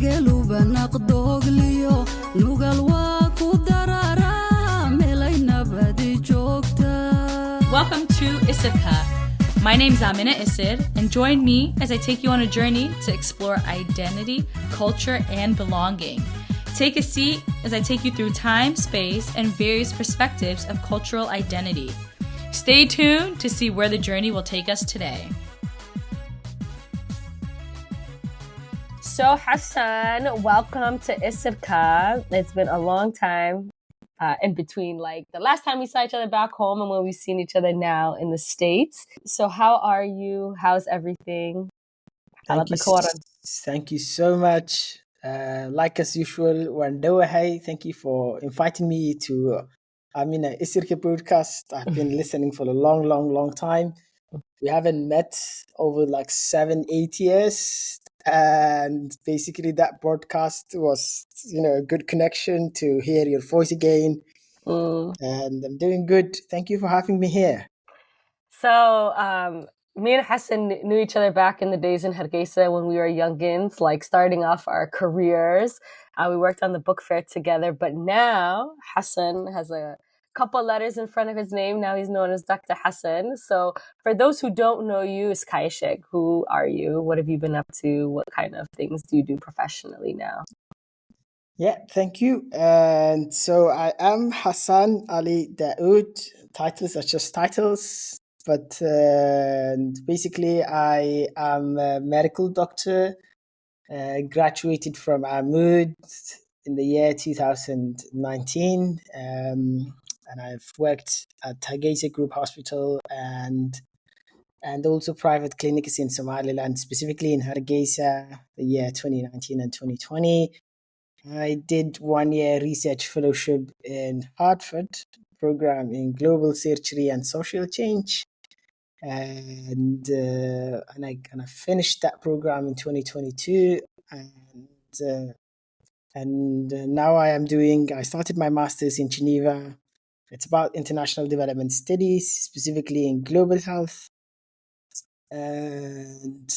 geluba naqdogliyo nugal waa ku darara melay nabadi joogta. Welcome to ISIRKA. My name's Amina Isir, and join me as I take you on a journey to explore identity, culture, and belonging. Take a seat as I take you through time, space, and various perspectives of cultural identity. Stay tuned to see where the journey will take us today. So Hassan, welcome to ISIRKA. It's been a long time in between like the last time we saw each other back home and when we've seen each other now in the States. So how are you? How's everything? Thank you so much. Like as usual, Wandowahay, thank you for inviting me to ISIRKA podcast. I've been listening for a long time. We haven't met over like 7-8 years. And basically that broadcast was, a good connection to hear your voice again. And I'm doing good. Thank you for having me here. So, me and Hassan knew each other back in the days in Hargeisa when we were youngins, like starting off our careers. We worked on the book fair together, but now Hassan has a couple letters in front of his name. Now he's known as Dr. Hassan. So for those who don't know you, Skayashik, who are you? What have you been up to? What kind of things do you do professionally now? Yeah, thank you. And so I am Hassan Ali Daoud. Titles are just titles. But basically I am a medical doctor, graduated from Daoud in the year 2019. And I've worked at Hargeisa Group Hospital and also private clinics in Somaliland, specifically in Hargeisa, the year 2019 and 2020. I did 1-year research fellowship in Hartford program in global surgery and social change. And I finished that program in 2022. And now I started my master's in Geneva. It's about international development studies, specifically in global health. And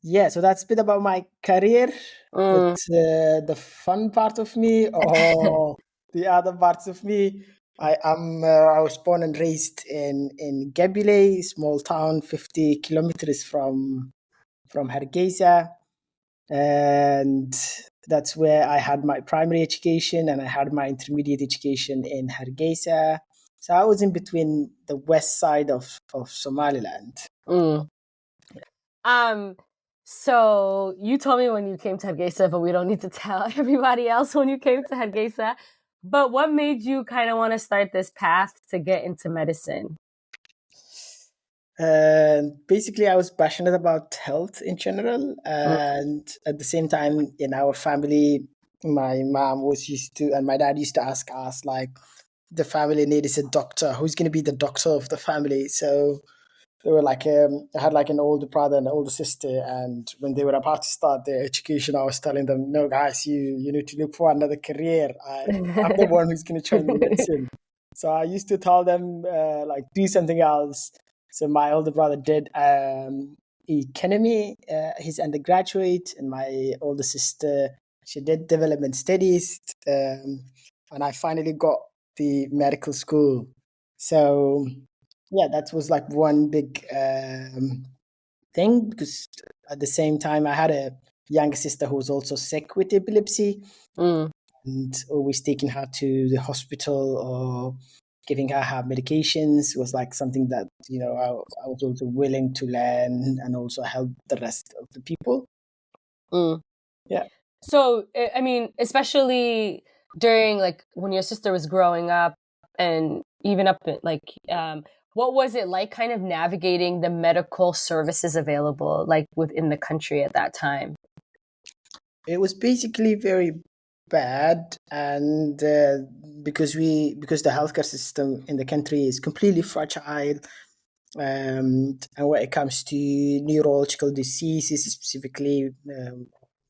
yeah, so that's a bit about my career. But the fun part of me or the other parts of me, I was born and raised in Gebile, small town 50 kilometers from Hargeisa. And that's where I had my primary education and I had my intermediate education in Hargeisa. So I was in between the west side of Somaliland. So you told me when you came to Hargeisa, but we don't need to tell everybody else when you came to Hargeisa. But what made you kind of want to start this path to get into medicine? Basically, I was passionate about health in general. And at the same time, in our family, my mom and my dad used to ask us, like, the family needs a doctor. Who's going to be the doctor of the family? So they were like, I had like an older brother and an older sister. And when they were about to start their education, I was telling them, no, guys, you need to look for another career. I'm the one who's going to join the medicine. So I used to tell them, do something else. So my older brother did economy, his undergraduate, and my older sister, she did development studies. And I finally got the medical school. So yeah, that was like one big thing, because at the same time I had a younger sister who was also sick with epilepsy, and always taking her to the hospital or giving her medications was like something that I was also willing to learn and also help the rest of the people. Yeah. So I mean, especially during like when your sister was growing up and even up like what was it like kind of navigating the medical services available like within the country at that time? It was basically very bad, and because the healthcare system in the country is completely fragile, and when it comes to neurological diseases, specifically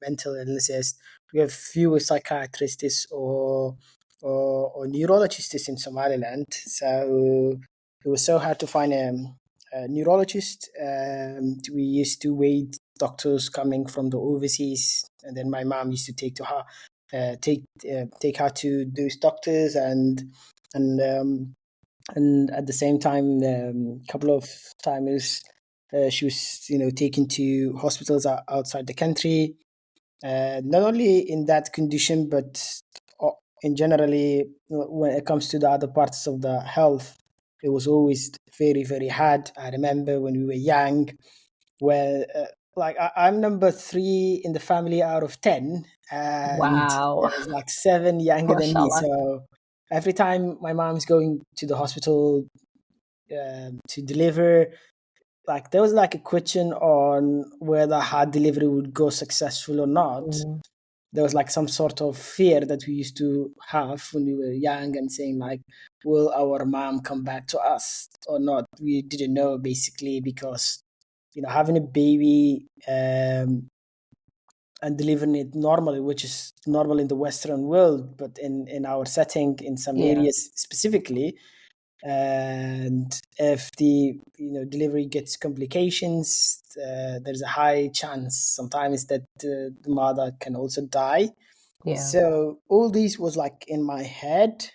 mental illnesses, we have fewer psychiatrists or neurologists in Somaliland. So it was so hard to find neurologist. We used to wait doctors coming from the overseas, and then my mom used to take her to those doctors, and at the same time, a couple of times she was taken to hospitals outside the country. Not only in that condition, but in generally when it comes to the other parts of the health, it was always very, very hard. I remember when we were young, where like I'm number 3 in the family out of 10, and Wow. there's like 7 younger than me. Mashallah. So every time my mom's going to the hospital to deliver, like there was like a question on whether her delivery would go successful or not. There was like some sort of fear that we used to have when we were young, and saying like, will our mom come back to us or not? We didn't know, basically, because having a baby and delivering it normally, which is normal in the Western world, but in our setting, in some Yeah. areas specifically, and if the delivery gets complications, there's a high chance sometimes that the mother can also die. Yeah. So all these was like in my head,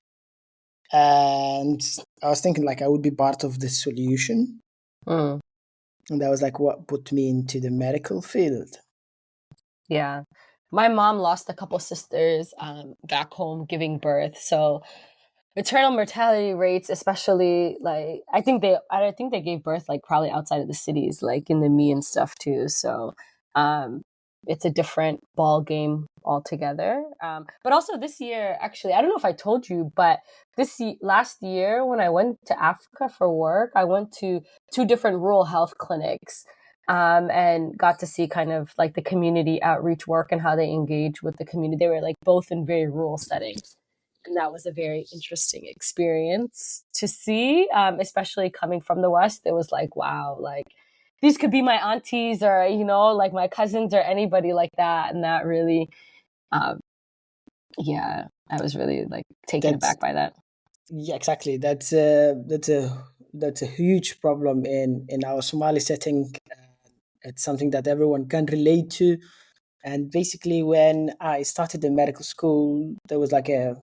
and I was thinking like I would be part of the solution, Mm. and that was like what put me into the medical field. Yeah. My mom lost a couple sisters back home giving birth. So maternal mortality rates, especially like I think they gave birth like probably outside of the cities, like in the me and stuff too. So it's a different ball game altogether. But also this year, actually, I don't know if I told you, but last year when I went to Africa for work, I went to 2 different rural health clinics. And got to see kind of like the community outreach work and how they engage with the community. They were like both in very rural settings. And that was a very interesting experience to see, especially coming from the West. It was like, wow, like these could be my aunties or, like my cousins or anybody like that. And that really, yeah, I was really like taken That's aback by that. Yeah, exactly. That's a huge problem in our Somali setting. It's something that everyone can relate to. And basically, when I started the medical school, there was like a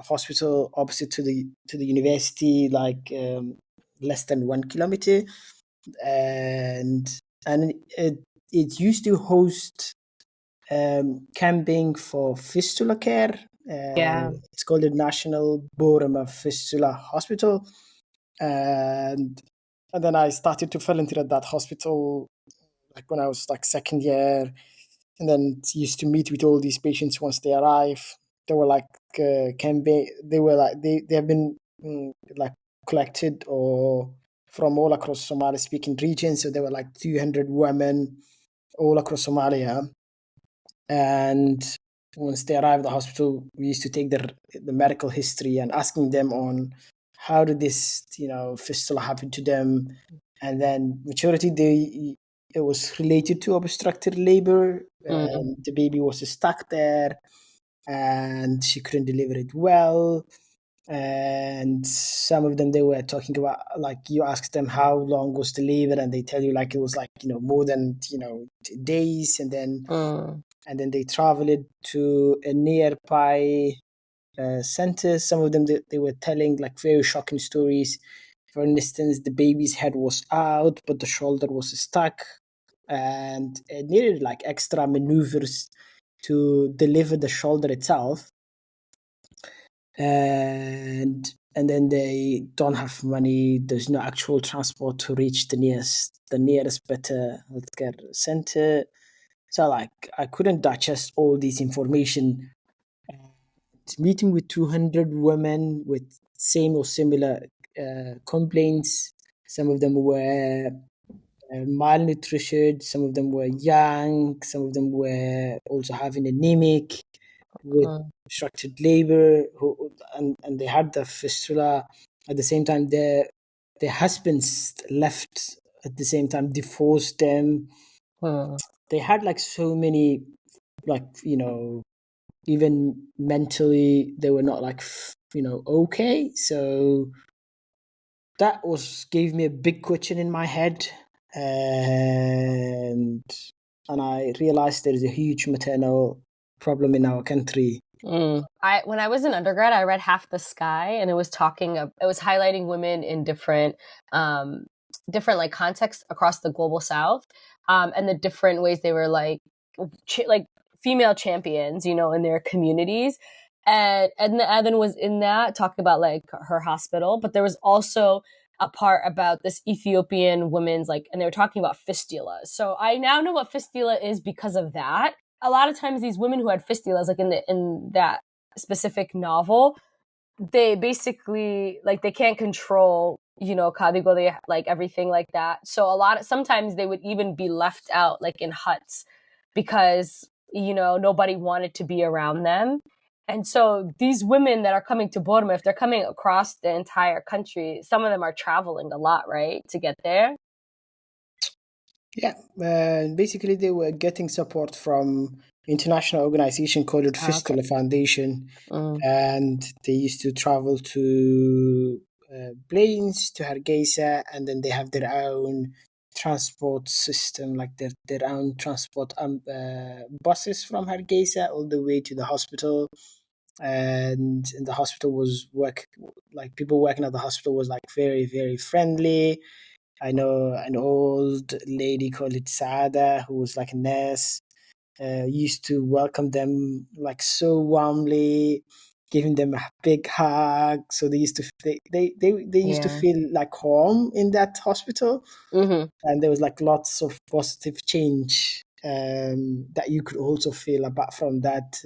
hospital opposite to the university, like less than 1 kilometer, and it used to host camping for fistula care. Yeah. It's called the National Borama Fistula Hospital, and then I started to volunteer at that hospital like when I was like second year, and then used to meet with all these patients once they arrive. They were like camping. They have been like collected or from all across Somali speaking regions. So there were like 200 women all across Somalia. And once they arrived at the hospital, we used to take the medical history and asking them on how did this fistula happen to them, and then majority it was related to obstructed labor. The baby was stuck there, and she couldn't deliver it well. And some of them, they were talking about, like, you ask them how long was the labor, and they tell you like it was like more than days, and then they traveled to a nearby center. Some of them, they were telling like very shocking stories. For instance, the baby's head was out, but the shoulder was stuck, and it needed like extra maneuvers to deliver the shoulder itself. And then they don't have money. There's no actual transport to reach the nearest better healthcare center. So like I couldn't digest all this information. Meeting with 200 women with same or similar complaints. Some of them were malnutrition, some of them were young, some of them were also having anemic with obstructed labor, and they had the fistula. At the same time, their husbands left at the same time, divorced them. They had like so many, like, even mentally, they were not like, okay. So that gave me a big question in my head, and I realized there is a huge maternal problem in our country. When I was in undergrad, I read Half the Sky, and it was highlighting women in different like contexts across the global South, and the different ways they were like female champions, in their communities. And Evan was in that talking about like her hospital, but there was also a part about this Ethiopian woman's and they were talking about fistulas. So I now know what fistula is because of that. A lot of times these women who had fistulas, like in that specific novel, they basically they can't control, código de everything like that. So sometimes they would even be left out in huts because nobody wanted to be around them. And so these women that are coming to Burma, if they're coming across the entire country, some of them are traveling a lot, right, to get there. Yeah, basically they were getting support from international organization called Fistula Foundation, and they used to travel to planes to Hargeisa, and then they have their own transport system, like their own transport buses from Hargeisa all the way to the hospital. And the hospital was people working at the hospital was very, very friendly. I know an old lady called Sada, who was like a nurse, used to welcome them so warmly, giving them a big hug. So they used to used to feel like home in that hospital, and there was lots of positive change that you could also feel about from that.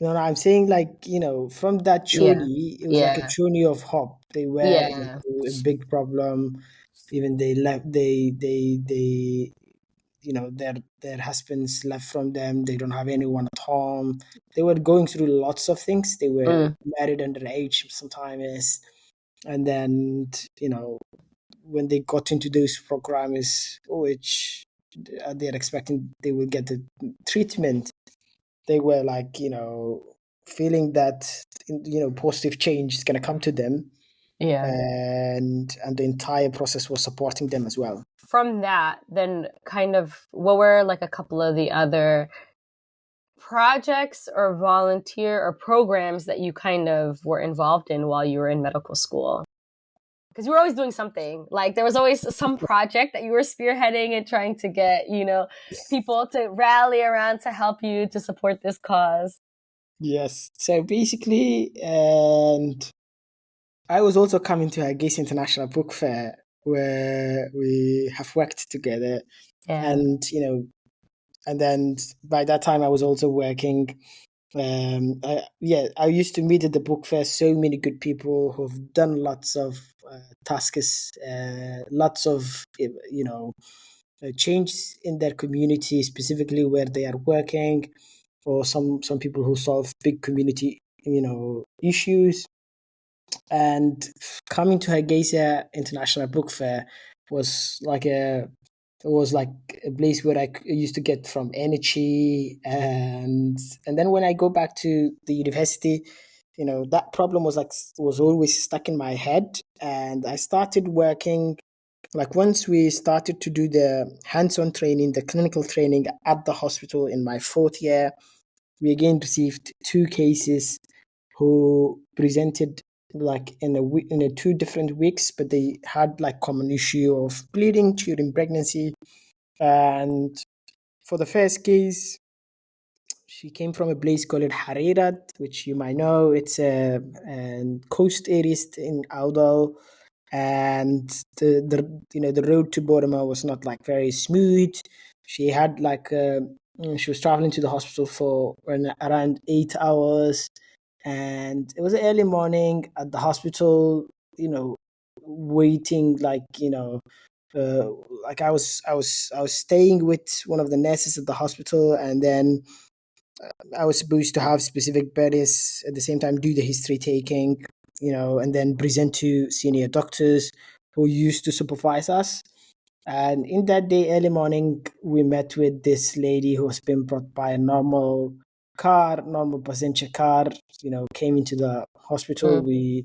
I'm saying from that journey, it was like a journey of hope. They were going through a big problem. Even they left. They their husbands left from them. They don't have anyone at home. They were going through lots of things. They were married underage sometimes, and then when they got into those programs, which they're expecting they will get the treatment, they were feeling that positive change is going to come to them, and the entire process was supporting them as well. From that, then kind of what were a couple of the other projects or volunteer or programs that you kind of were involved in while you were in medical school? Because you were always doing something. There was always some project that you were spearheading and trying to get, people to rally around to help you to support this cause. Yes. So basically, and I was also coming to Hargeisa International Book Fair, where we have worked together. And, and then by that time I was also working. I used to meet at the book fair so many good people who've done lots of tasks, lots of changes in their community, specifically where they are working, or some people who solve big community issues. And coming to Hargeisa International Book Fair was like a place where I used to get from energy, and then when I go back to the university, that problem was always stuck in my head, and I started working. Once we started to do the hands-on training, the clinical training at the hospital in my fourth year, we again received 2 cases who presented in a 2 different weeks, but they had common issue of bleeding during pregnancy. And for the first case, she came from a place called Harirat, which you might know. It's a coast areas in Audal, and the road to Burma was not very smooth. She had she was traveling to the hospital for around 8 hours, and it was an early morning at the hospital, waiting I was staying with one of the nurses at the hospital, and then I was supposed to have specific bodies at the same time, do the history taking, and then present to senior doctors who used to supervise us. And in that day, early morning, we met with this lady who was being brought by a normal passenger car, came into the hospital. We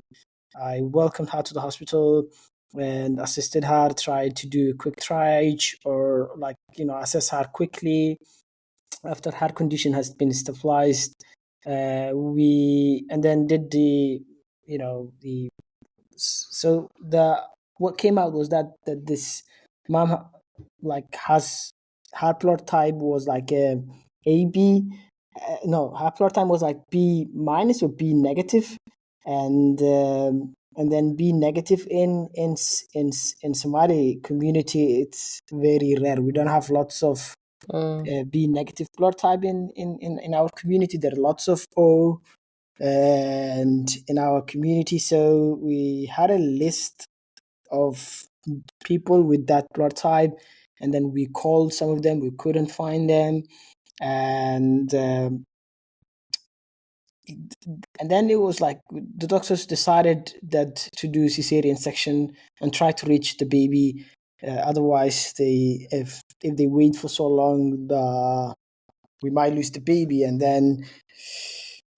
I welcomed her to the hospital and assisted her, tried to do a quick triage or assess her quickly after her condition has been stabilized. We and then did the you know the so the what came out was that this mom has her blood type was like a AB. No, her blood type was like B minus or B negative, and then B negative in Somali community. It's very rare. We don't have lots of B negative blood type in our community. There are lots of O and in our community. So we had a list of people with that blood type, and then we called some of them. We couldn't find them, and then it was like the doctors decided that to do cesarean section and try to reach the baby. Otherwise, if they wait for so long, we might lose the baby. And then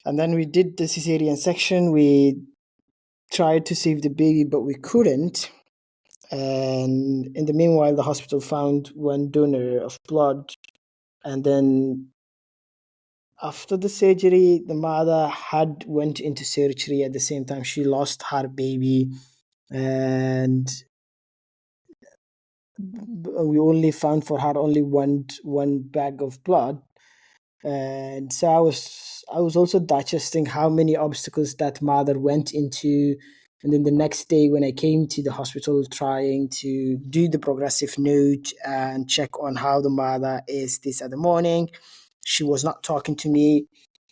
we did the cesarean section. We tried to save the baby, but we couldn't. And in the meanwhile, the hospital found one donor of blood. And then after the surgery, the mother had went into surgery at the same time. She lost her baby, and we only found for her only one bag of blood. And so I was also digesting how many obstacles that mother went into. And then the next day when I came to the hospital trying to do the progressive note and check on how the mother is this at the morning, she was not talking to me.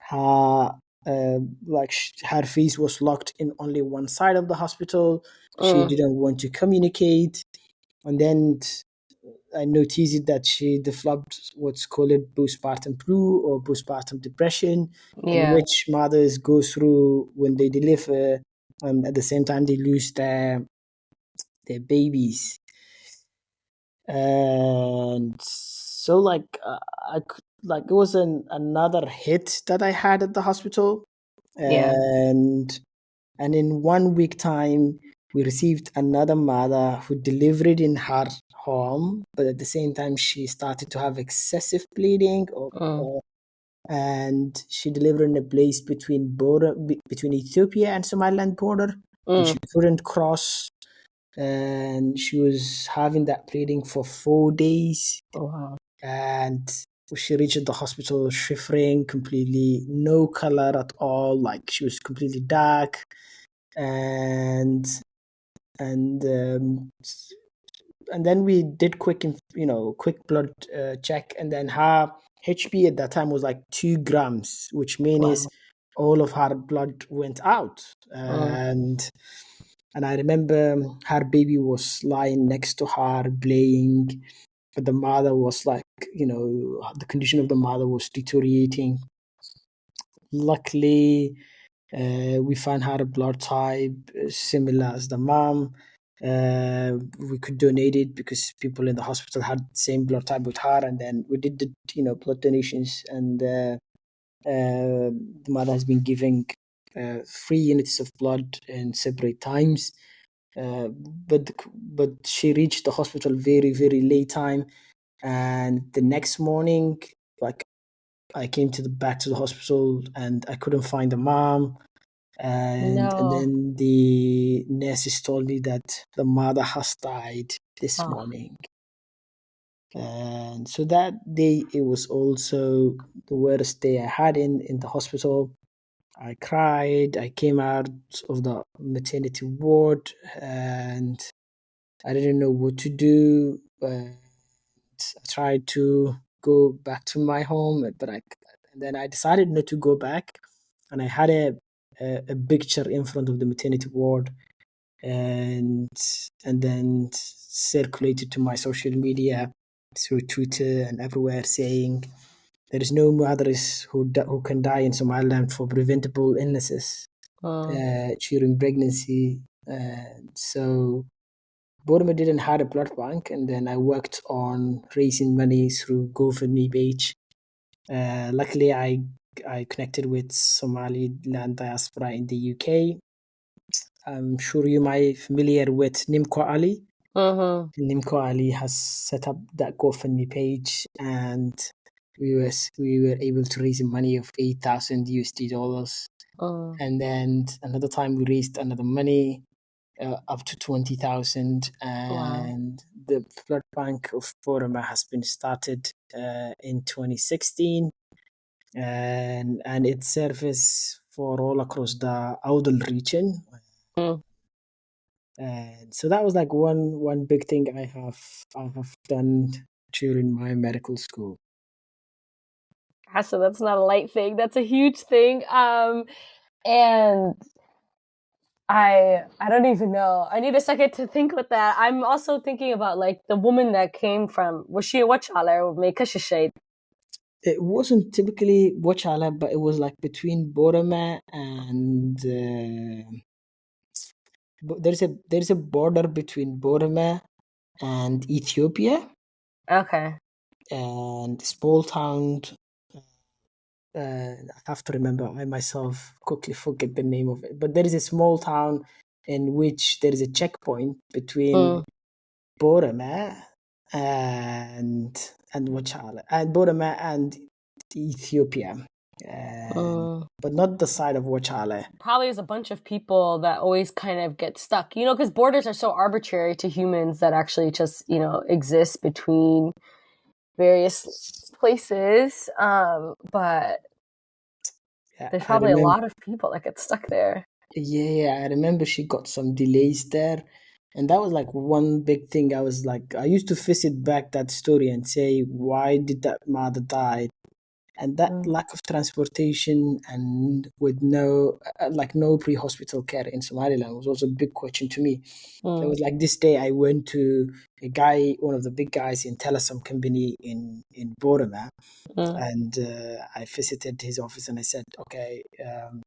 Her her face was locked in only one side of the hospital. She didn't want to communicate. And then I noticed that she developed what's called postpartum flu or postpartum depression, in Yeah. which mothers go through when they deliver, and at the same time they lose their babies. And so it was another hit that I had at the hospital. Yeah. And in 1 week time, we received another mother who delivered in her home, but at the same time, she started to have excessive bleeding, and she delivered in a place between Ethiopia and Somaliland border, and she couldn't cross, and she was having that bleeding for 4 days. Wow. And she reached the hospital shivering completely, no color at all, like she was completely dark. And then we did quick blood check, and then her HP at that time was like 2 grams, which means Wow. all of her blood went out. And I remember her baby was lying next to her playing, but the mother was the condition of the mother was deteriorating. Luckily, we found her blood type similar as the mom. We could donate it because people in the hospital had the same blood type with her, and then we did the blood donations, and the mother has been giving 3 units of blood in separate times. But she reached the hospital very, very late time, and the next morning, I came back to the hospital and I couldn't find the mom. And then the nurses told me that the mother has died this morning. And so that day, it was also the worst day I had in the hospital. I cried. I came out of the maternity ward and I didn't know what to do. I tried to go back to my home, but then I decided not to go back. And I had a picture in front of the maternity ward, and then circulated to my social media through Twitter and everywhere, saying there is no mothers who can die in Somaliland for preventable illnesses during pregnancy. So Borma didn't have a blood bank, and then I worked on raising money through GoFundMe page. Luckily, I connected with Somaliland diaspora in the UK, I'm sure you might be familiar with Nimco Ali. Mm-hmm. Nimco Ali has set up that GoFundMe page, and we were able to raise money of 8,000 USD dollars. Mm. And then another time we raised another money up to 20,000, Wow. and the blood bank of Boroma has been started in 2016, and it serves for all across the Audal region. Mm. And so that was like one big thing I have done during my medical school. So that's not a light thing. That's a huge thing. And I don't even know. I need a second to think with that. I'm also thinking about like the woman that came from, was she a Wachala or Meikashashade? It wasn't typically Bochala, but it was like between Boroma and there's a border between Boroma and Ethiopia, Okay. and small town. I have to remember. I myself quickly forget the name of it, but there is a small town in which there is a checkpoint between Boroma and Wachala, and Boroma and Ethiopia, but not the side of Wachala. Probably is a bunch of people that always kind of get stuck, you know, because borders are so arbitrary to humans that actually just, you know, exist between various places. But Yeah, there's I probably a remember. lot of people that get stuck there. Yeah, I remember she got some delays there. And that was like one big thing. I was like, I used to visit back that story and say, why did that mother die? And that lack of transportation and with no no pre-hospital care in Somaliland was also a big question to me. So it was like this day I went to a guy, one of the big guys in Telesom company in Boroma, and I visited his office and I said, okay,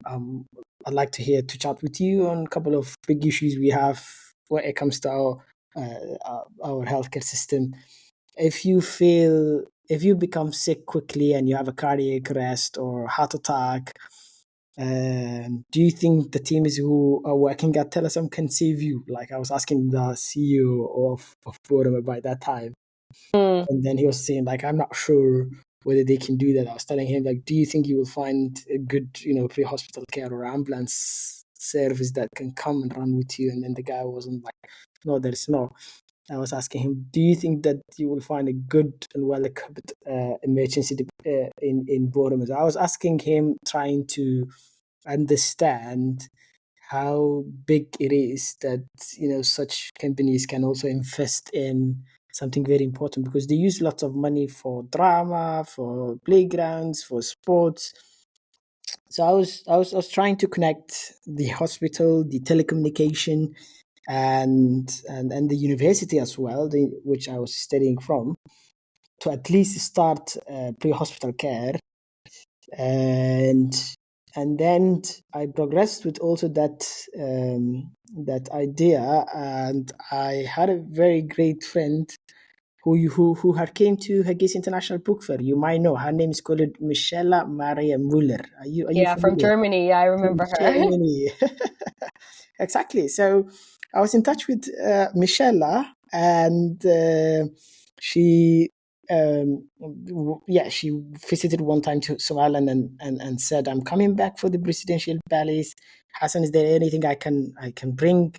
I'd like to chat with you on a couple of big issues we have when it comes to our healthcare system. If you become sick quickly and you have a cardiac arrest or heart attack, do you think the teams who are working at Telesom can save you? Like I was asking the CEO of Bodum by that time. And then he was saying, like, I'm not sure whether they can do that. I was telling him, like, do you think you will find a good, pre-hospital care or ambulance service that can come and run with you? And then the guy wasn't like, no, there's no. I was asking him, do you think that you will find a good and well-equipped emergency in Bournemouth? I was asking him, trying to understand how big it is that such companies can also invest in something very important, because they use lots of money for drama, for playgrounds, for sports. So I was trying to connect the hospital, the telecommunication, and the university as well, which I was studying from, to at least start pre-hospital care, and then I progressed with also that idea, and I had a very great friend who had came to Haggis International Book Fair. You might know her name is called Michelle Maria Muller. Are you Yeah, from familiar? Germany. Yeah, I From remember her. Germany. Exactly. So I was in touch with Michelle, and she, she visited one time to Somaliland and said, "I'm coming back for the presidential palace. Hassan, is there anything I can bring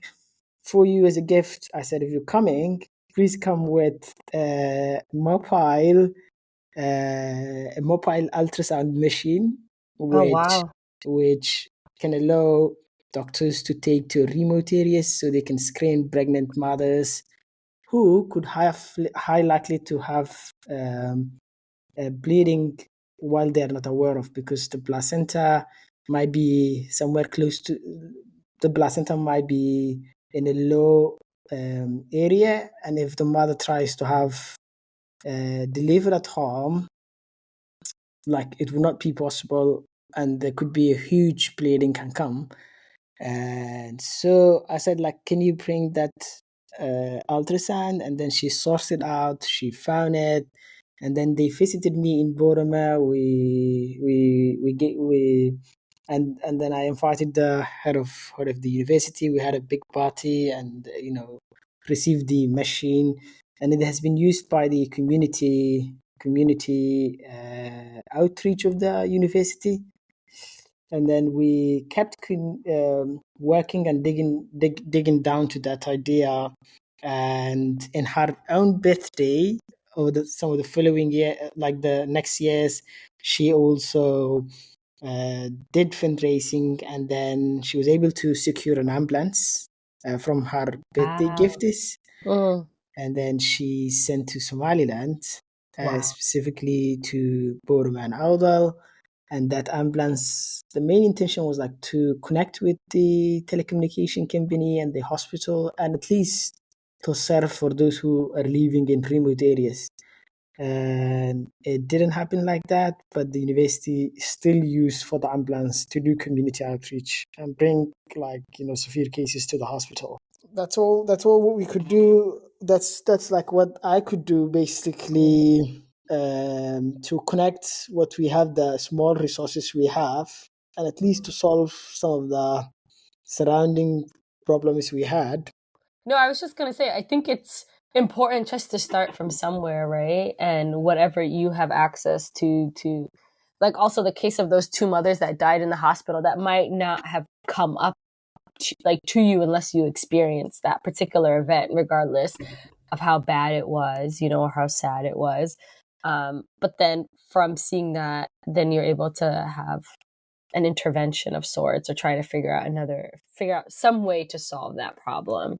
for you as a gift?" I said, "If you're coming, please come with a mobile ultrasound machine, Oh, which wow. which can allow doctors to take to remote areas so they can screen pregnant mothers who could have high likely to have bleeding while they're not aware of, because the placenta might be somewhere close to the placenta might be in a low area, and if the mother tries to have deliver at home, like it will not be possible, and there could be a huge bleeding can come. And so I said, like, can you bring that ultrasound? And then she sourced it out, she found it, and then they visited me in Boroma. and then I invited the head of the university. We had a big party, and received the machine, and it has been used by the community outreach of the university. And then we kept working and digging down to that idea. And in her own birthday, or some of the following year, like the next years, she also did fundraising, and then she was able to secure an ambulance from her birthday Wow. gifts, Mm. and then she sent to Somaliland, Wow. specifically to Borum and Audal. And that ambulance, the main intention was like to connect with the telecommunication company and the hospital, and at least to serve for those who are living in remote areas. And it didn't happen like that, but the university still used for the ambulance to do community outreach and bring severe cases to the hospital. That's all what we could do. That's like what I could do, basically, to connect what we have, the small resources we have, and at least to solve some of the surrounding problems we had. No, I was just going to say, I think it's important just to start from somewhere, right? And whatever you have access to like also the case of those two mothers that died in the hospital that might not have come up to you unless you experienced that particular event, regardless of how bad it was, or how sad it was. But then from seeing that, then you're able to have an intervention of sorts or try to figure out some way to solve that problem.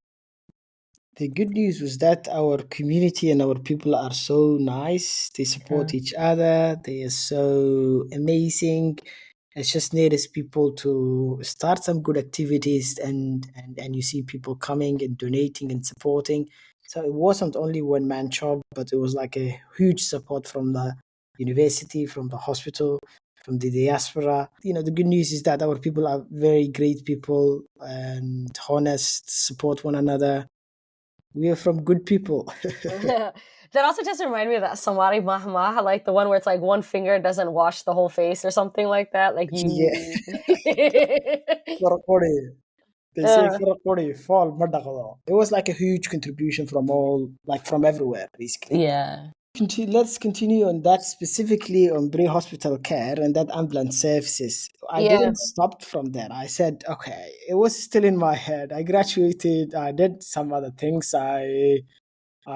The good news was that our community and our people are so nice. They support each other. They are so amazing. It's just needed people to start some good activities, and you see people coming and donating and supporting. So it wasn't only one man job, but it was like a huge support from the university, from the hospital, from the diaspora. The good news is that our people are very great people and honest, support one another. We are from good people. That also just reminded me of that Somali Mahmah, like the one where it's like one finger doesn't wash the whole face or something like that. Like Yeah. you. They say fall ma dhaqdo. It was like a huge contribution from everywhere, basically. Yeah. Let's continue on that, specifically on pre-hospital care and that ambulance services. I Yeah. didn't stop from there. I said, okay, it was still in my head. I graduated. I did some other things. I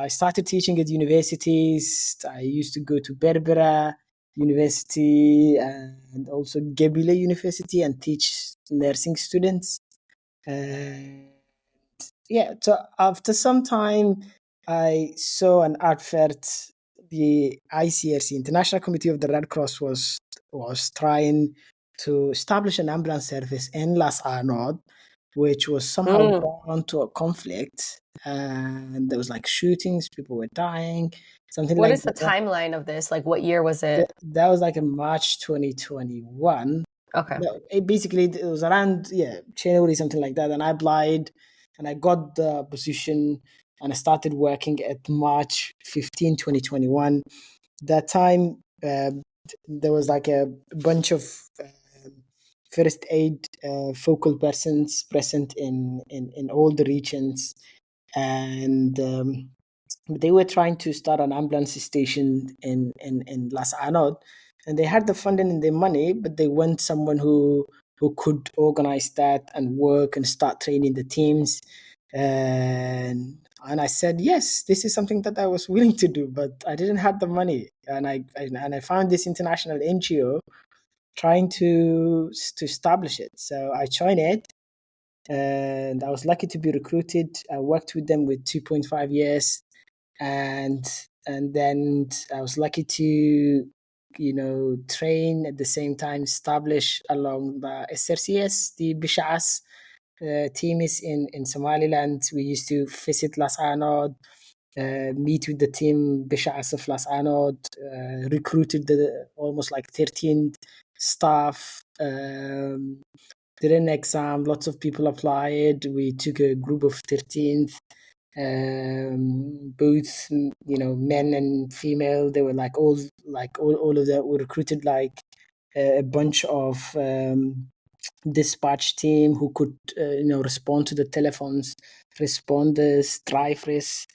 started teaching at universities. I used to go to Berbera University and also Gebile University and teach nursing students. So after some time, I saw an advert. The ICRC, International Committee of the Red Cross, was trying to establish an ambulance service in Las Arnaud, which was somehow drawn to a conflict, and there was like shootings, people were dying, something What like is the that. timeline of this? Like, what year was it? That was like in March 2021. Okay. No, it was around January, something like that, and I applied and I got the position, and I started working at March 15, 2021. That time, there was like a bunch of first aid focal persons present in all the regions, and they were trying to start an ambulance station in Las Anod, and they had the funding and the money, but they want someone who could organize that and work and start training the teams. And I said, yes, this is something that I was willing to do, but I didn't have the money. And I found this international NGO trying to establish it. So I joined it, and I was lucky to be recruited. I worked with them with 2.5 years, and then I was lucky to train at the same time, establish along the SRCS, the Bishas team is in Somaliland. We used to visit Las Anod, meet with the team Bishas of Las Anod, recruited almost like 13 staff, did an exam, lots of people applied. We took a group of 13, both men and female. They were all of them were recruited, like a bunch of dispatch team who could respond to the telephones, responders, drivers,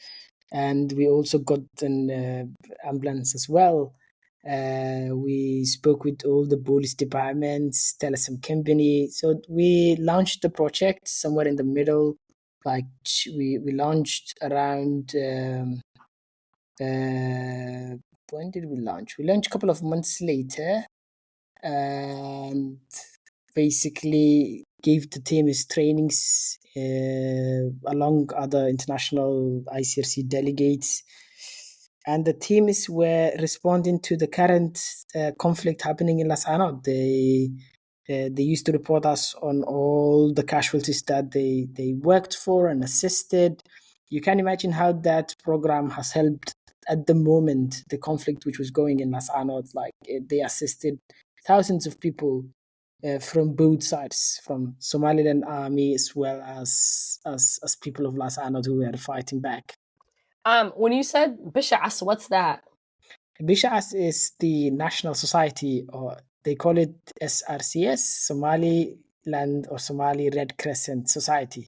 and we also got an ambulance as well. We spoke with all the police departments, telecom company. So we launched the project somewhere in the middle. Like we launched around. When did we launch? We launched a couple of months later, and basically gave the team his trainings along other international ICRC delegates. And the teams were responding to the current conflict happening in Las Anod. They used to report us on all the casualties that they worked for and assisted. You can imagine how that program has helped at the moment, the conflict which was going in Las Anod. Like they assisted thousands of people from both sides, from Somaliland army as well as people of Las Anod who were fighting back. When you said Bishas, what's that? Bishas is the national society, or they call it SRCS, Somaliland or Somali Red Crescent Society.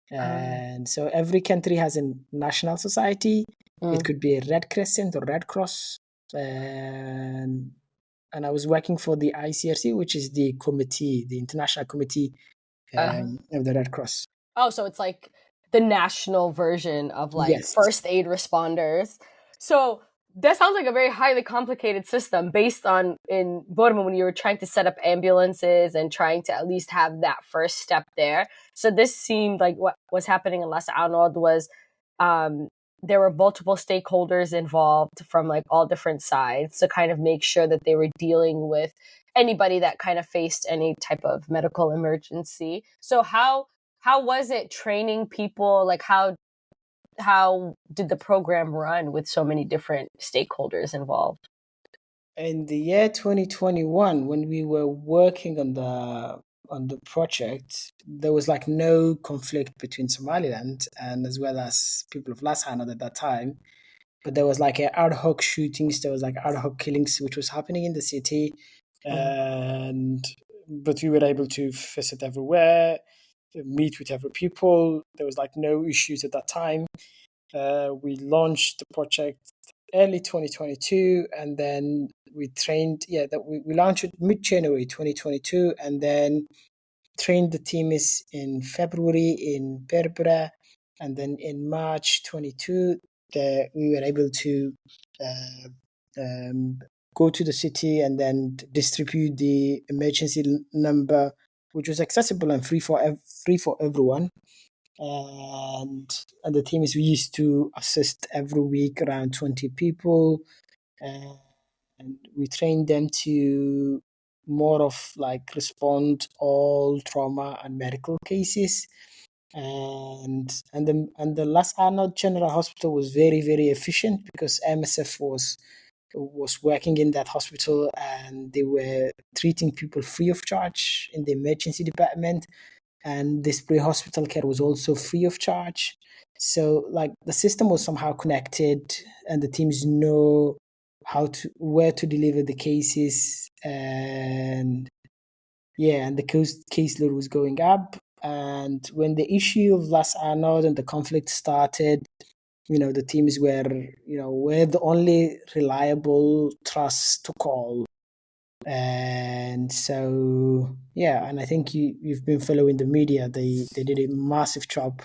And so every country has a national society. It could be a Red Crescent or Red Cross. And I was working for the ICRC, which is the committee, the international committee of the Red Cross. Oh, so it's like the national version of like Yes. first aid responders. So that sounds like a very highly complicated system based on in Burma when you were trying to set up ambulances and trying to at least have that first step there. So this seemed like what was happening in Las Anod was there were multiple stakeholders involved from like all different sides to kind of make sure that they were dealing with anybody that kind of faced any type of medical emergency. So how was it training people? Like how did the program run with so many different stakeholders involved? In the year 2021, when we were working on the project, there was like no conflict between Somaliland and as well as people of Las Anod at that time. But there was like ad hoc shootings, there was like ad hoc killings, which was happening in the city. But we were able to visit everywhere, meet with every people. There was like no issues at that time. We launched the project early 2022, and then we trained. We launched it mid-January 2022, and then trained the teams in February in Berbera, and then in March 22, we were able to go to the city and then distribute the emergency number, which was accessible and free for everyone. And the teams we used to assist every week around 20 people, and we trained them to more of like respond all trauma and medical cases. And the Las Arnold General Hospital was very, very efficient because MSF was working in that hospital, and they were treating people free of charge in the emergency department, and this pre-hospital care was also free of charge. So like the system was somehow connected, and the teams know where to deliver the cases, and the caseload was going up. And when the issue of Las Arnold and the conflict started, the teams were the only reliable trust to call. And so and I think you've been following the media. They did a massive job.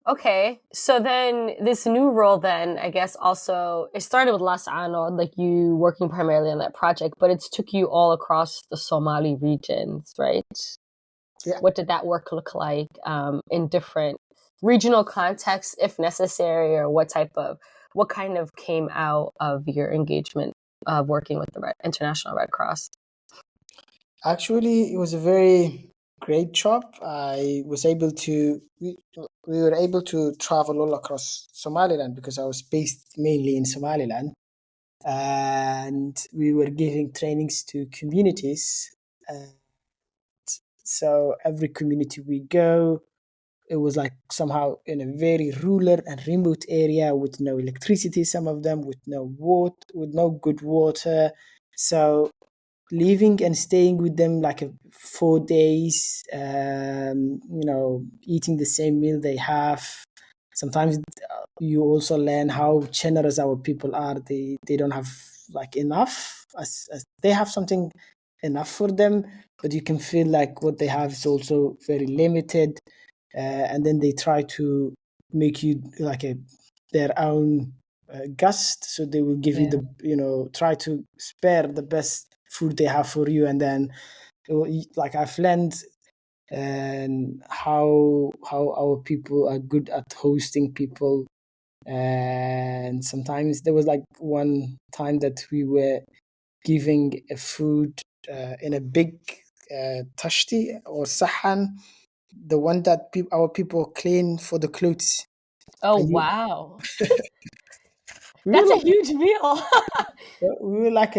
Okay, so then this new role, then I guess also it started with Las Anod, like you working primarily on that project, but it's took you all across the Somali regions, right? Yeah. What did that work look like in different regional contexts, if necessary, or what kind of came out of your engagement of working with the International Red Cross? Actually, it was a very great job. We were able to travel all across Somaliland because I was based mainly in Somaliland, and we were giving trainings to communities. So every community we go, it was like somehow in a very rural and remote area with no electricity, some of them with no good water. So living and staying with them like 4 days, eating the same meal they have. Sometimes you also learn how generous our people are. They don't have like enough, as they have something enough for them, but you can feel like what they have is also very limited. And then they try to make you like their own guest, so they will give you the try to spare the best food they have for you. And then like I've learned and how our people are good at hosting people. And sometimes there was like one time that we were giving a food in a big tashti or sahan, the one that our people clean for the clothes. Oh, And wow. we That's were a like huge meal. we were like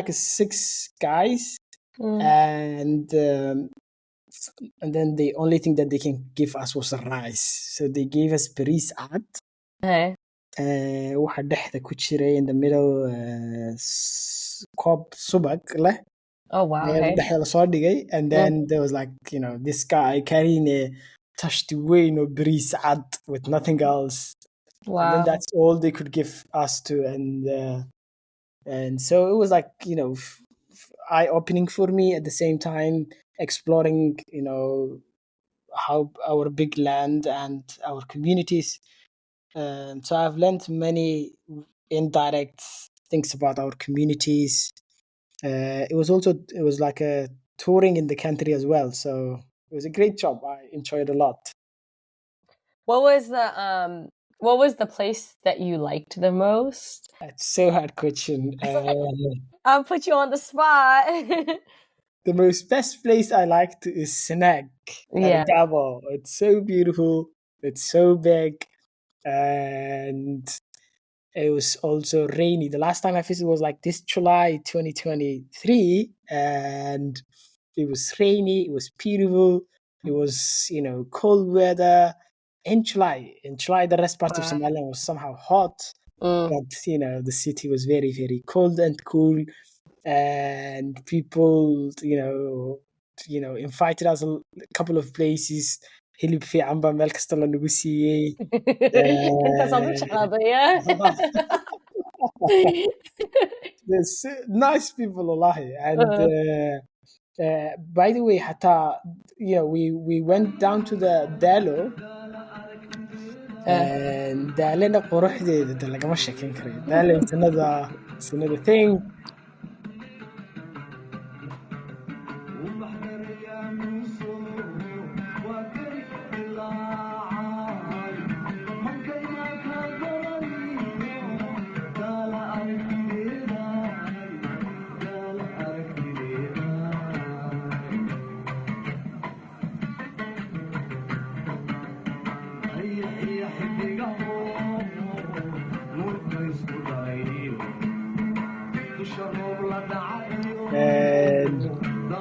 a 6 guys, and then the only thing that they can give us was rice. So they gave us bariis cad. Okay. Waxa dhexda ku jiray in the middle koob subag leh. Oh, wow. Ayaa Okay. dhexda lasoo dhigay, and then there was like this guy carrying a tashti weyn oo bariis cad with nothing else. Wow. And then that's all they could give us to, and so it was like eye-opening for me, at the same time exploring how our big land and our communities. So I've learned many indirect things about our communities. It was like a touring in the country as well, so it was a great job. I enjoyed a lot. What was the place that you liked the most? It's so hard question. I'll put you on the spot. The most best place I liked is Snag Yeah. at Gabo. It's so beautiful. It's so big, and it was also rainy. The last time I visited was like this July 2023, and it was rainy. It was beautiful. It was cold weather. In July, the rest part of Somaliland was somehow hot, but the city was very, very cold and cool, and people invited us a couple of places. Hilib fiican baa meel kasta lanagu siiyey. Intaas aan u jeclaaday, There's nice people, wallahi. And by the way, hata we went down to the Dalo, and Dalena quruxdeeda de lagama sheekeyn karayo. Dalo it's another thing.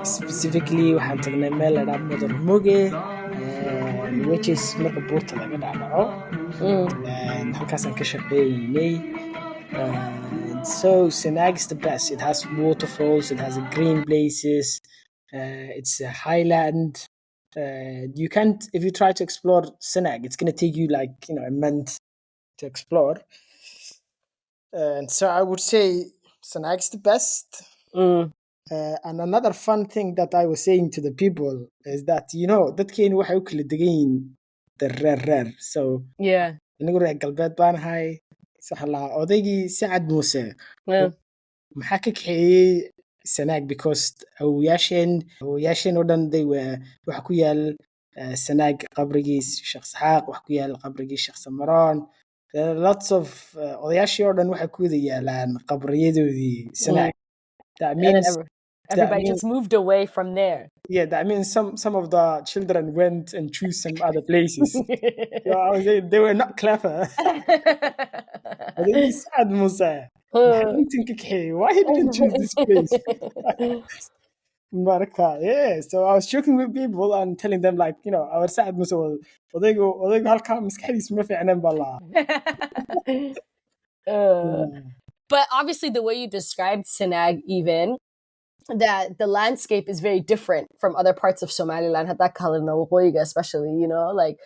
Specifically waxaan tagnay meel la dhaha Mudar Muge, which is marka buurta laga dhaadhaco, halkaasaan ka shaqeynay. So Senag is the best. It has waterfalls, it has green places, it's a highland. You can't, if you try to explore Senag, it's going to take you like a month to explore. And so I would say Senag is the best. And another fun thing that I was saying to the people is that dadkeenu waxay u kala degan yihiin reer. So anigu reer galbeed baan ahay. Odaygii Sacad Muuse maxaa ka kaxeeyey Sanaag, because awowayaasheen oo dhan waxa ku yaal Sanaag qabrigii Sheekh Isxaaq, waxa ku yaal qabrigii Sheekh Samaroon. There are lots of odayaashii oo dhan waxay ku wada yaalaan qabriyadoodii Sanaag. That means everybody just moved away from there. Yeah, that means some of the children went and chose some other places. So they were not clever. They sad Musa. Why he didn't choose this place? Marka, yeah. So I was joking with people and telling them like, our sad Musa was odaygo halka maskaxdiisa ma fiicnaan baa lahaa. But obviously the way you described Senag even that the landscape is very different from other parts of Somaliland, hatta kalina waqooyiga especially, you know, like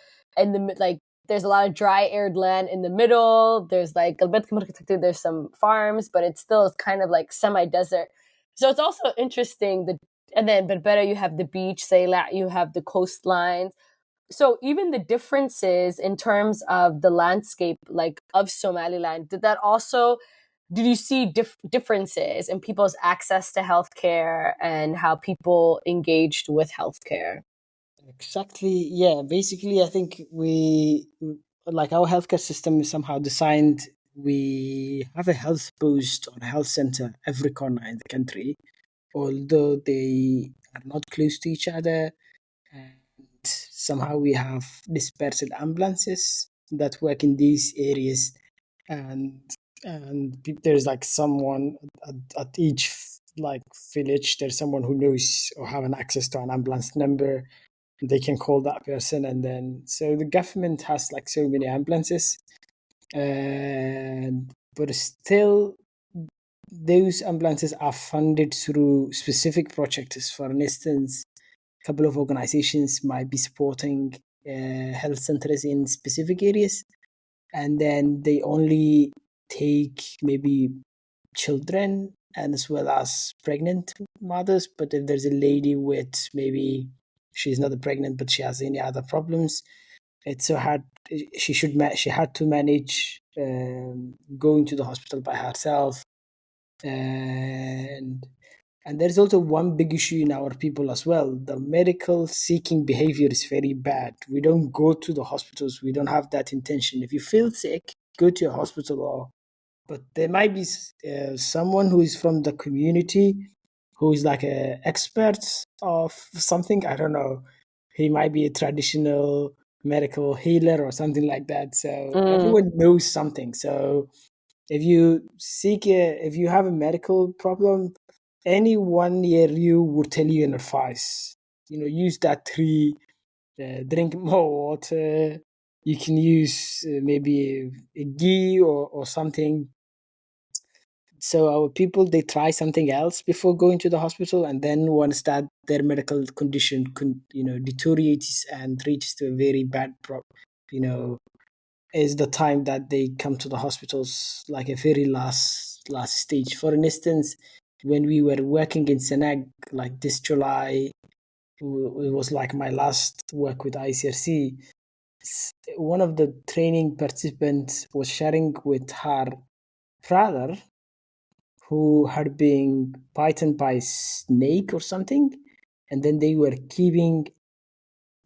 there's a lot of dry arid land in the middle. There's like galbeedka marka tagtid, there's some farms, but it still is kind of like semi-desert. So it's also interesting and then Berbera you have the beach, Sayla you have the coastlines. So even the differences in terms of the landscape like of Somaliland, did you see differences in people's access to healthcare and how people engaged with healthcare? Exactly. Yeah. Basically, I think like our healthcare system is somehow designed. We have a health post or a health center every corner in the country, although they are not close to each other. And somehow we have dispersed ambulances that work in these areas, and there's like someone at each like village. There's someone who knows or have an access to an ambulance number. They can call that person, and then so the government has like so many ambulances, and but still those ambulances are funded through specific projects. For instance, a couple of organizations might be supporting health centers in specific areas, and then they only take maybe children and as well as pregnant mothers. But if there's a lady with maybe she's not pregnant but she has any other problems, it's so hard. She had to manage going to the hospital by herself, and there's also one big issue in our people as well. The medical seeking behavior is very bad. We don't go to the hospitals. We don't have that intention. If you feel sick, go to a hospital. But there might be someone who is from the community who is like an expert of something. I don't know. He might be a traditional medical healer or something like that. So everyone knows something. So if you have a medical problem, anyone near you will tell you an advice. Use that tree, drink more water. You can use maybe a ghee or something. So our people, they try something else before going to the hospital, and then once that their medical condition deteriorates and reaches to a very bad is the time that they come to the hospitals, like a very last stage. For instance, when we were working in Senag, like this July, it was like my last work with ISIRC. One of the training participants was sharing with her brother who had been bitten by a snake or something, and then they were keeping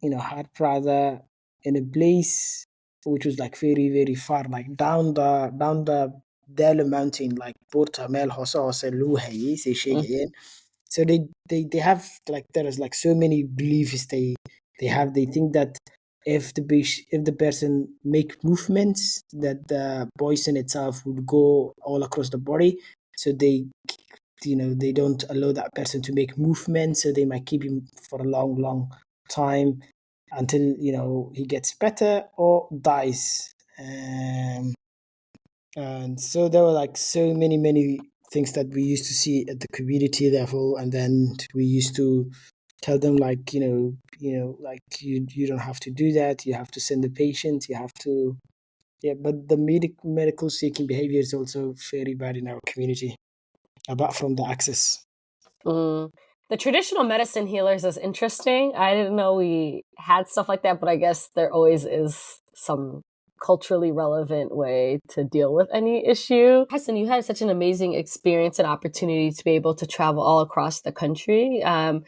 her brother in a place which was like very very far, like down the Dalo mountain, like Porta Mel Hosa Luhay, say Shaygain. So they have like there is like so many beliefs they have. They think that if the person make movements, that the poison itself would go all across the body. So they don't allow that person to make movements. So they might keep him for a long time until he gets better or dies. And so there were like so many things that we used to see at the community level, and then we used to tell them like like you don't have to do that. You have to send the patient. You have to but the medical seeking behavior is also very bad in our community, apart from the access. The traditional medicine healers is interesting. I didn't know we had stuff like that, but I guess there always is some culturally relevant way to deal with any issue. Hassan, you had such an amazing experience and opportunity to be able to travel all across the country. Not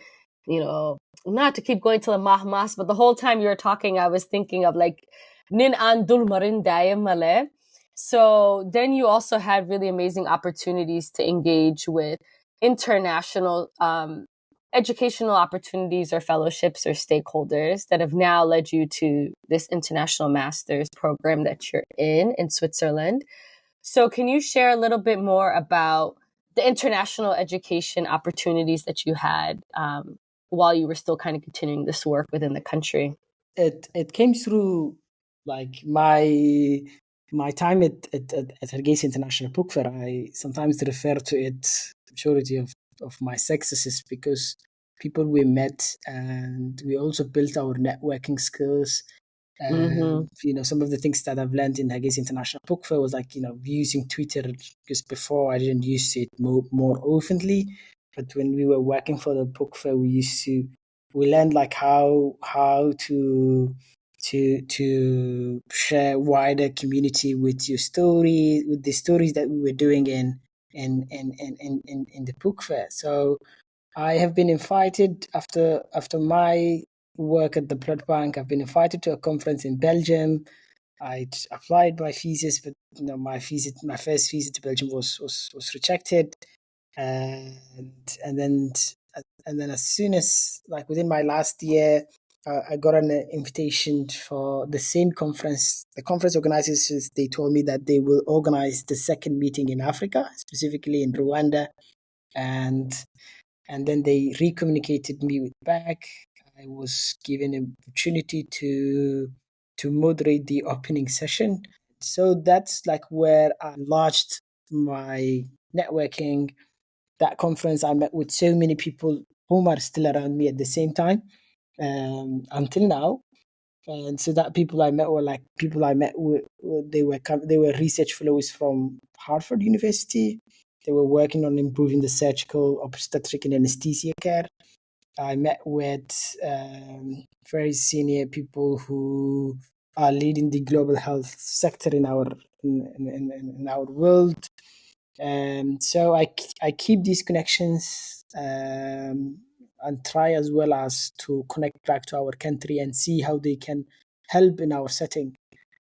to keep going to the Mahmas, but the whole time you were talking, I was thinking of like Nin Andul Marin Male. So then you also had really amazing opportunities to engage with international educational opportunities or fellowships or stakeholders that have now led you to this international master's program that you're in Switzerland. So can you share a little bit more about the international education opportunities that you had while you were still kind of continuing this work within the country? It came through like my time at Hargeisa International Book Fair. I sometimes refer to it, majority of of my successes, because people we met, and we also built our networking skills. Mm-hmm. Some of the things that I've learned in Hargeisa International Book Fair was like, using Twitter, because before I didn't use it more openly. But when we were working for the book fair, we learned like how to share wider community with your story, with the stories that we were doing in the book fair. So I have been invited after my work at the blood bank. I've been invited to a conference in Belgium. I'd applied my thesis, but my first visit to Belgium was rejected, and then as soon as, like, within my last year, I got an invitation for the same conference. The conference organizers, they told me that they will organize the second meeting in Africa, specifically in Rwanda, and then they recommunicated me back. I was given an opportunity to moderate the opening session. So that's like where I launched my networking. That conference, I met with so many people whom are still around me at the same time, until now. And so that people I met were like people I met with. They were research fellows from Harvard University. They were working on improving the surgical, obstetric, and anesthesia care. I met with very senior people who are leading the global health sector in our world. So I keep these connections, and try as well as to connect back to our country and see how they can help in our setting.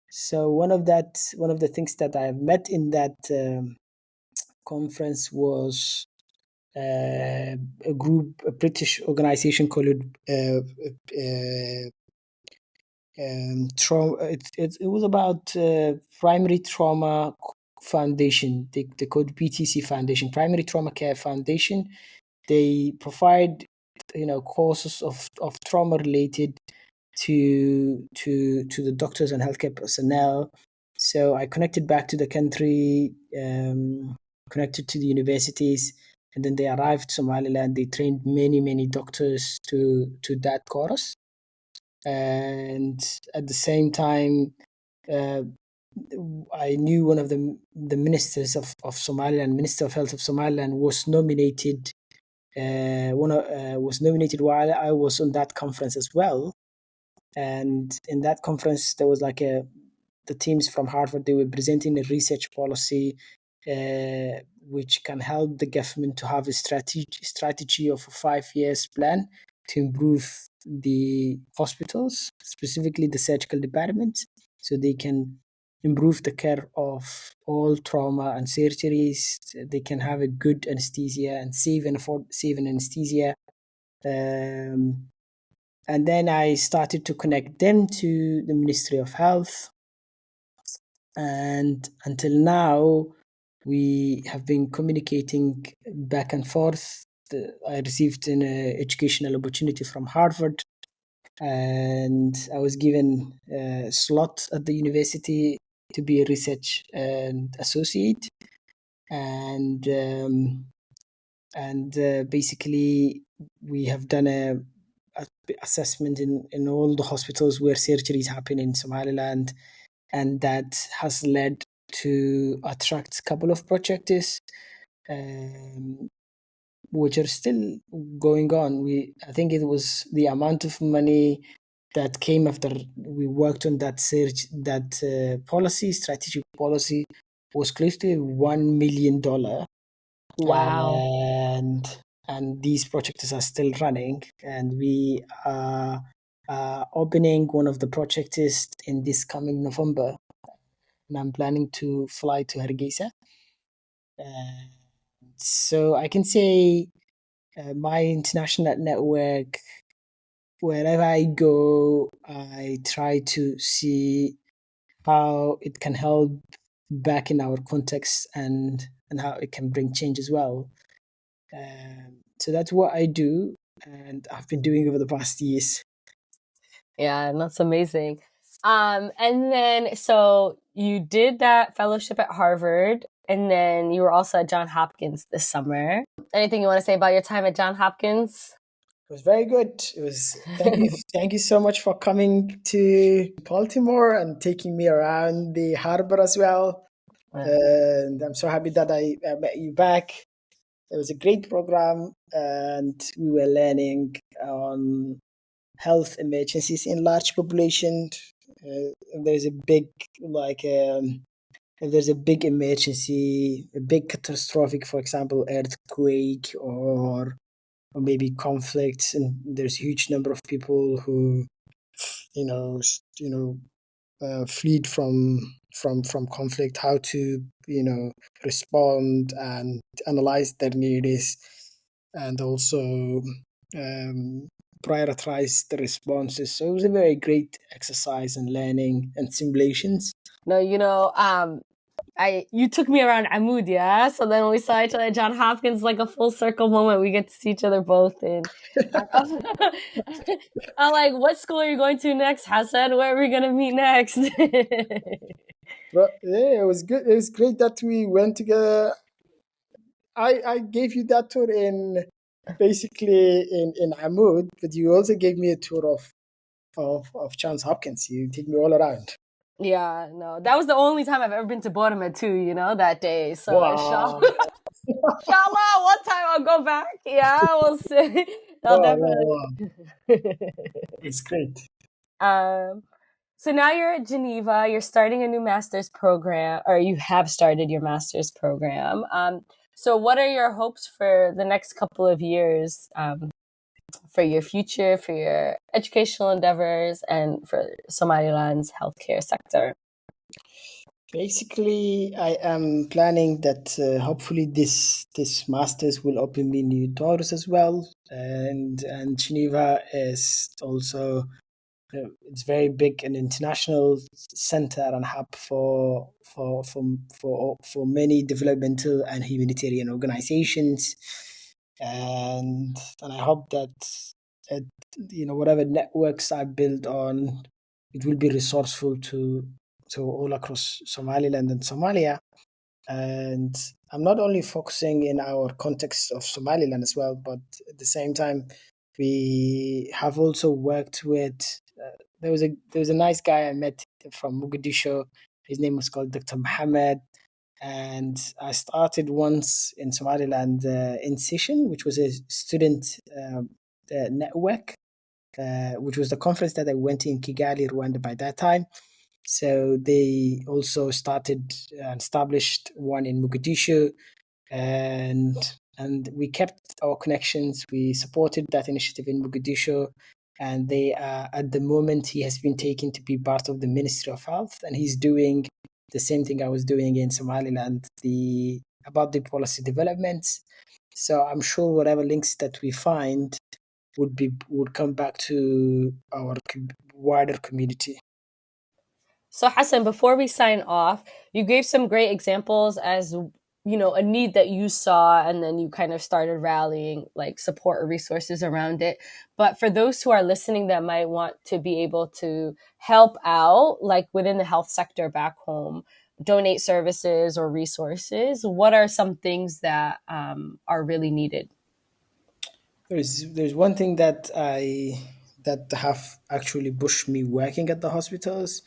So one of the things that I have met in that conference was a British organization called trauma. It was about primary trauma foundation. They called BTC Foundation, Primary Trauma Care Foundation. They provide courses of trauma related to the doctors and healthcare personnel. So I connected back to the country, connected to the universities, and then they arrived to Somaliland. They trained many doctors to that course, and at the same time, I knew one of the ministers of Somaliland, Minister of Health of Somaliland, was nominated. Was nominated while I was on that conference as well. And in that conference, there was like the teams from Harvard. They were presenting a research policy, which can help the government to have a strategy of a 5 years plan to improve the hospitals, specifically the surgical departments, so they can improve the care of all trauma and surgeries. They can have a good anesthesia and save an anesthesia. And then I started to connect them to the Ministry of Health. And until now, we have been communicating back and forth. I received an educational opportunity from Harvard, and I was given a slot at the university to be a research associate. And basically, we have done a assessment in all the hospitals where surgeries happen in Somaliland, and that has led to attract a couple of projects, which are still going on. I think it was the amount of money that came after we worked on that strategic policy, was close to $1 million. Wow. And these projects are still running, and we are opening one of the projects in this coming November, and I'm planning to fly to Hargeisa. So I can say my international network, wherever I go, I try to see how it can help back in our context, and how it can bring change as well. So that's what I do, and I've been doing over the past years. Yeah, that's amazing. And then, so you did that fellowship at Harvard, and then you were also at Johns Hopkins this summer. Anything you want to say about your time at Johns Hopkins? It was very good. It was thank you so much for coming to Baltimore and taking me around the harbor as well. And I'm so happy that I met you back. It was a great program, and we were learning on health emergencies in large population. There's a big if there's a big emergency, a big catastrophic, for example, earthquake or maybe conflicts, and there's a huge number of people who fled from conflict, how to respond and analyze their needs, and also prioritize the responses. So it was a very great exercise in learning and simulations. No, you took me around Amud, yeah? So then when we saw each other at Johns Hopkins, like a full circle moment. We get to see each other both. And I'm like, what school are you going to next, Hassan? Where are we going to meet next? But yeah, it was good. It was great that we went together. I gave you that tour in Amud, but you also gave me a tour of Johns Hopkins. You take me all around. Yeah, no, that was the only time I've ever been to Baltimore too, that day. So Wow. inshallah, one time I'll go back. Yeah, we'll see. No, definitely. Wow. It's great. So now you're at Geneva, you're starting a new master's program, or you have started your master's program. So what are your hopes for the next couple of years, for your future, for your educational endeavors, and for Somaliland's healthcare sector? Basically, I am planning that hopefully this master's will open me new doors as well, and Geneva is also it's very big and international center and hub for many developmental and humanitarian organizations, and I hope that whatever networks I build on, it will be resourceful to all across Somaliland and Somalia. And I'm not only focusing in our context of Somaliland as well, but at the same time, we have also worked with. There was a nice guy I met from Mogadishu. His name was called Dr. Mohammed, and I started once in Somaliland in Session, which was a student network, which was the conference that I went to in Kigali, Rwanda by that time. So they also started and established one in Mogadishu, and we kept our connections. We supported that initiative in Mogadishu, and they at the moment he has been taken to be part of the Ministry of Health, and he's doing the same thing I was doing in Somaliland, about the policy developments. So I'm sure whatever links that we find would come back to our wider community. So Hassan, before we sign off, you gave some great examples as a need that you saw, and then you kind of started rallying like support or resources around it. But for those who are listening that might want to be able to help out, like within the health sector back home, donate services or resources, what are some things that are really needed? There's one thing that have actually pushed me working at the hospitals,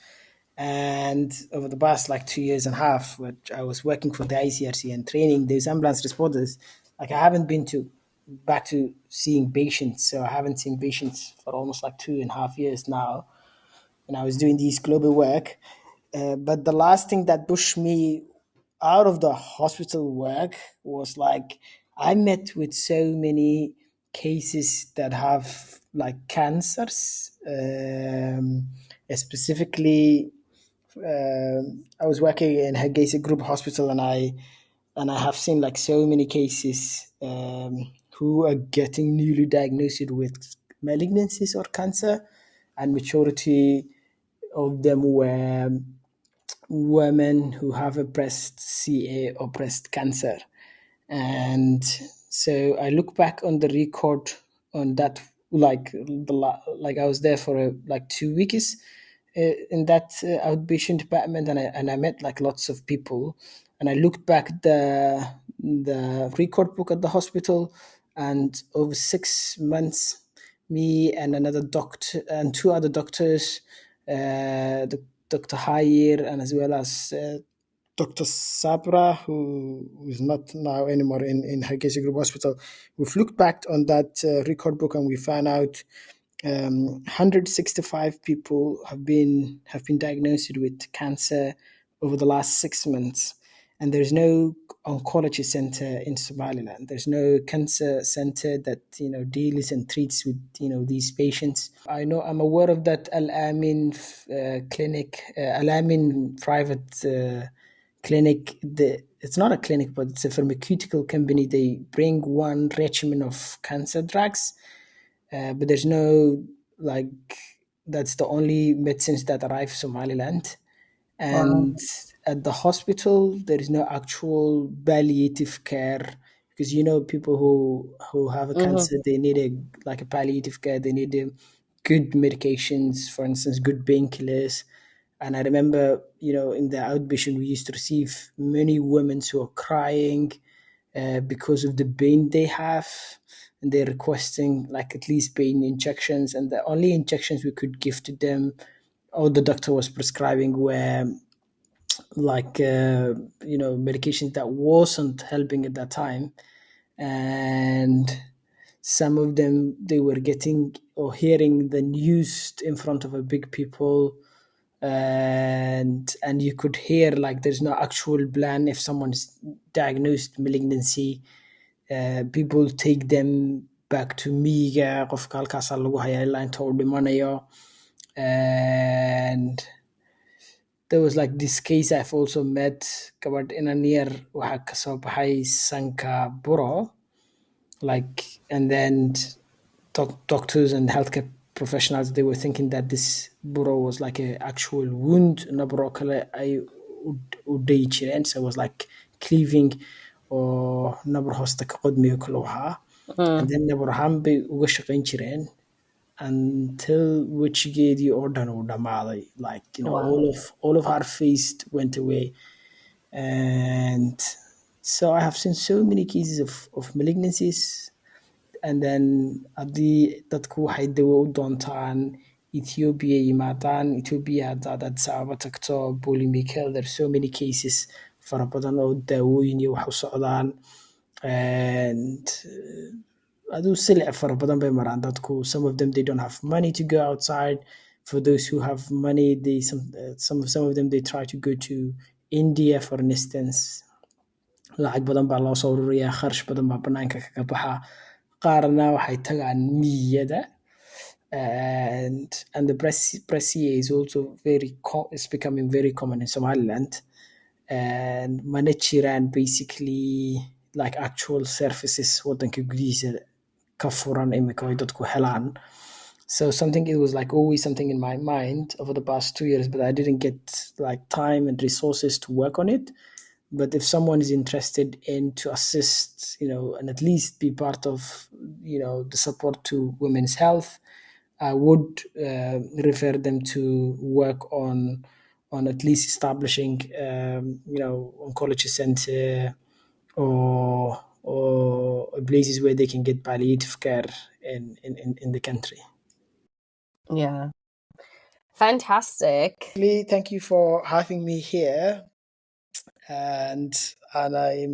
and over the past like 2.5 years, which I was working for the ICRC and training these ambulance responders, like I haven't been back to seeing patients. So I haven't seen patients for almost like 2.5 years now, and I was doing these global work. But the last thing that pushed me out of the hospital work was like I met with so many cases that have like cancers, specifically. I was working in Hargeisa Group Hospital, and I have seen like so many cases who are getting newly diagnosed with malignancies or cancer, and majority of them were women who have a breast CA or breast cancer. And so I look back on the record on that, like I was there for like 2 weeks in that outpatient department, and I met like lots of people, and I looked back the record book at the hospital, and over 6 months, me and another doctor and two other doctors, Dr. Hayir and as well as Dr. Sabra, who is not now anymore in Hargeisa Group Hospital, we've looked back on that record book and we found out 165 people have been diagnosed with cancer over the last 6 months, and there's no oncology center in Somaliland. There's no cancer center that deals and treats with these patients. I'm aware of that Al Amin clinic, Al Amin private clinic. It's not a clinic, but it's a pharmaceutical company. They bring one regimen of cancer drugs, but there's no that's the only medicines that arrive Somaliland. And at the hospital there is no actual palliative care, because people who have a cancer, they need a palliative care. They need good medications, for instance good painkillers. And I remember in the outpatient we used to receive many women who are crying because of the pain they have, and they're requesting at least pain injections, and the only injections we could give to them or the doctor was prescribing were medications that wasn't helping at that time. And some of them, they were getting or hearing the news in front of a big people, and you could hear there's no actual plan. If someone's diagnosed malignancy, people take them back to miyiga, qofka halkaasa lagu hayaa ilaa inta uu dhimanayo. And there was this case I've also met gabadh inan yar waxaa kasoo baxay sanka buro, and then doctors and healthcare professionals, they were thinking that this buro was a actual wound, nabro kale ay u dayi jireen, so it was cleaving or nabro hoosta ka qodmayo kale wahaa. And then nabro ahaan bay uga shaqayn jireen until wejigeedii oo dhan uu dhamaaday. All of her face went away. And so I have seen so many cases of malignancies. And then haddii dadku waxay dawo u doontaan Ethiopia yimaadaan. Ethiopia haddaad Addis Ababa tagto, Bulimikal, there's so many cases fara badan oo daawooyin iyo wax u socdaan. And aduu silic fara badan bay maraan dadku. Some of them, they don't have money to go outside. For those who have money, some of them, they try to go to India, for instance. Lacag badan baa loo soo ururiyaa, kharash badan baa banaanka kaga baxa. Qaarna waxay tagaan miyada. And the brassiere is also it's becoming very common in Somaliland. And mana jiraan basically actual services wadanka gudihiisa ka furan imika ay dadku helaan. So it was always something in my mind over the past 2 years, but I didn't get time and resources to work on it. But if someone is interested in to assist, and at least be part of, the support to women's health, I would refer them to work on at least establishing, oncology center or places where they can get palliative care in the country. Yeah. Fantastic. Thank you for having me here. And I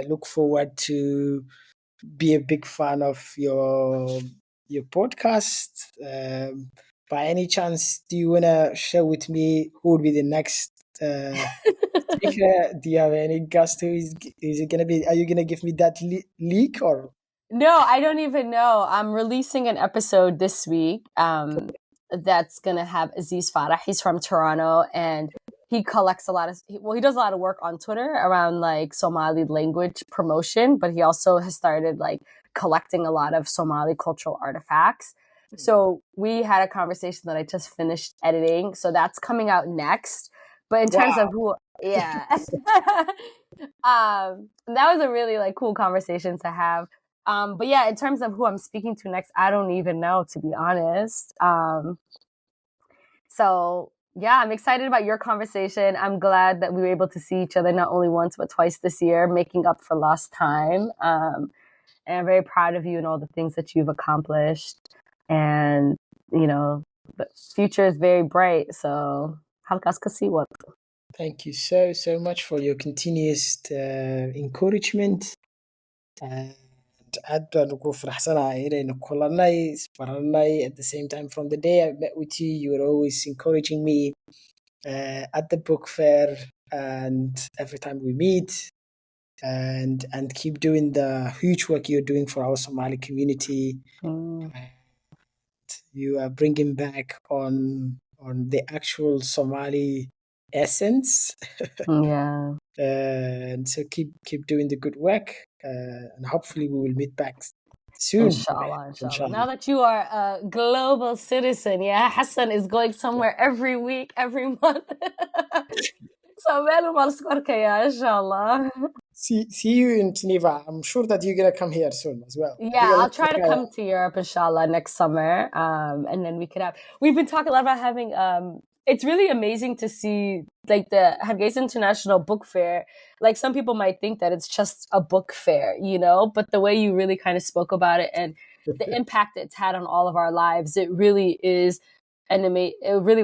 look forward to be a big fan of your podcast. By any chance, do you wanna share with me who would be the next speaker? Do you have any guest who is it gonna be? Are you gonna give me that leak or? No, I don't even know. I'm releasing an episode this week. That's gonna have Aziz Farah. He's from Toronto, and he collects he does a lot of work on Twitter around Somali language promotion, but he also has started collecting a lot of Somali cultural artifacts. So we had a conversation that I just finished editing. So that's coming out next. But in terms of who, yeah, that was a really cool conversation to have. But yeah, in terms of who I'm speaking to next, I don't even know, to be honest. So Yeah, I'm excited about your conversation. I'm glad that we were able to see each other not only once, but twice this year, making up for lost time. And I'm very proud of you and all the things that you've accomplished. And, you know, the future is very bright. So, halkaas ka sii wad. Thank you so much for your continuous encouragement. And aad baan ugu faraxsanahay inaynu kulanay, isbaranay. At the same time, from the day I met with you, you were always encouraging me at the book fair and every time we meet, and keep doing the huge work you're doing for our Somali community. You are bringing back on the actual Somali essence. Yeah. And so keep doing the good work, and hopefully we will meet back soon. Inshallah. Now that you are a global citizen, yeah, Hassan is going somewhere every week, every month. So, inshallah. See you in Geneva. I'm sure that you're gonna come here soon as well. Yeah, I'll try to come to Europe, inshallah, next summer. And then we could have. We've been talking a lot about having. It's really amazing to see like the Hargeisa International Book Fair. Like some people might think that it's just a book fair, you know, but the way you really kind of spoke about it and the impact it's had on all of our lives, it really is it really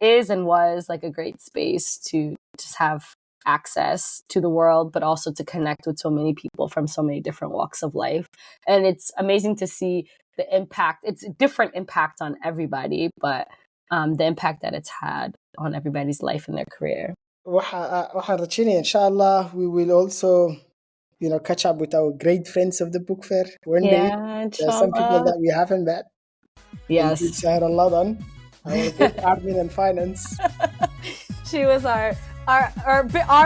is and was like a great space to just have access to the world, but also to connect with so many people from so many different walks of life. And it's amazing to see the impact. It's a different impact on everybody, but the impact that it's had on everybody's life and their career. waxaan rajaynaya inshallah we will also catch up with our great friends of the book fair one day. There are some people that we haven't met. Yes. Sarah Ramadan, our good admin and finance. She was our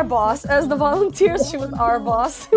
boss. As the volunteers, she was our boss.